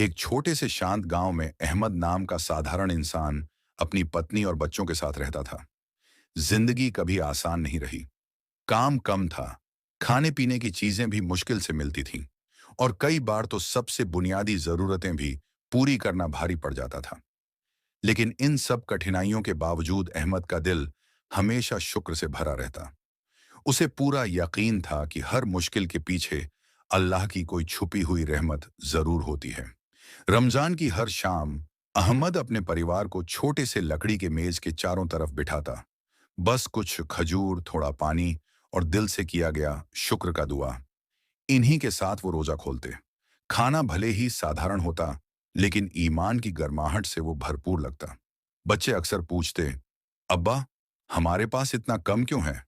एक छोटे से शांत गांव में अहमद नाम का साधारण इंसान अपनी पत्नी और बच्चों के साथ रहता था। जिंदगी कभी आसान नहीं रही। काम कम था, खाने पीने की चीजें भी मुश्किल से मिलती थीं, और कई बार तो सबसे बुनियादी जरूरतें भी पूरी करना भारी पड़ जाता था। लेकिन इन सब कठिनाइयों के बावजूद अहमद का दिल हमेशा शुक्र से भरा रहता। उसे पूरा यकीन था कि हर मुश्किल के पीछे अल्लाह की कोई छुपी हुई रहमत जरूर होती है। रमजान की हर शाम अहमद अपने परिवार को छोटे से लकड़ी के मेज के चारों तरफ बिठाता। बस कुछ खजूर, थोड़ा पानी और दिल से किया गया शुक्र का दुआ, इन्हीं के साथ वो रोजा खोलते। खाना भले ही साधारण होता, लेकिन ईमान की गर्माहट से वो भरपूर लगता। बच्चे अक्सर पूछते, अब्बा, हमारे पास इतना कम क्यों है?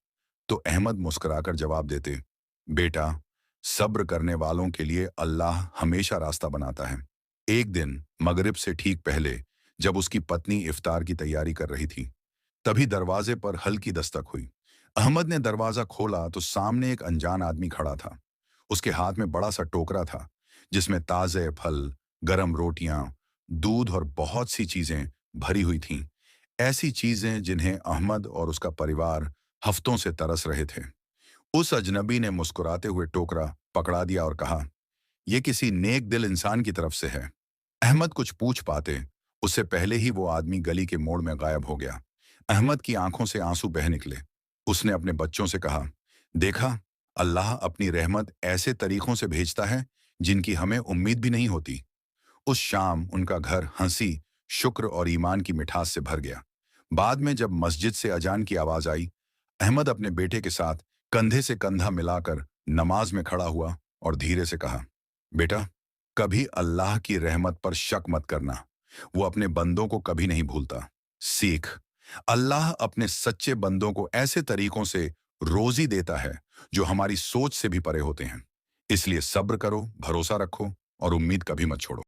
तो अहमद मुस्कुराकर जवाब देते, बेटा, सब्र करने वालों के लिए अल्लाह हमेशा रास्ता बनाता है। एक दिन मगरिब से ठीक पहले, जब उसकी पत्नी इफ्तार की तैयारी कर रही थी, तभी दरवाजे पर हल्की दस्तक हुई। अहमद ने दरवाजा खोला तो सामने एक अनजान आदमी खड़ा था। उसके हाथ में बड़ा सा टोकरा था, जिसमें ताजे फल, गरम रोटियां, दूध और बहुत सी चीजें भरी हुई थीं। ऐसी चीजें जिन्हें अहमद और उसका परिवार हफ्तों से तरस रहे थे। उस अजनबी ने मुस्कुराते हुए टोकरा पकड़ा दिया और कहा, यह किसी नेक दिल इंसान की तरफ से है। अहमद कुछ पूछ पाते, उससे पहले ही वो आदमी गली के मोड़ में गायब हो गया। अहमद की आंखों से आंसू बह निकले। उसने अपने बच्चों से कहा, देखा, अल्लाह अपनी रहमत ऐसे तरीकों से भेजता है जिनकी हमें उम्मीद भी नहीं होती। उस शाम उनका घर हंसी, शुक्र और ईमान की मिठास से भर गया। बाद में जब मस्जिद से अजान की आवाज आई, अहमद अपने बेटे के साथ कंधे से कंधा मिलाकर नमाज में खड़ा हुआ और धीरे से कहा, बेटा, कभी अल्लाह की रहमत पर शक मत करना। वो अपने बंदों को कभी नहीं भूलता। सीख, अल्लाह अपने सच्चे बंदों को ऐसे तरीकों से रोजी देता है जो हमारी सोच से भी परे होते हैं। इसलिए सब्र करो, भरोसा रखो और उम्मीद कभी मत छोड़ो।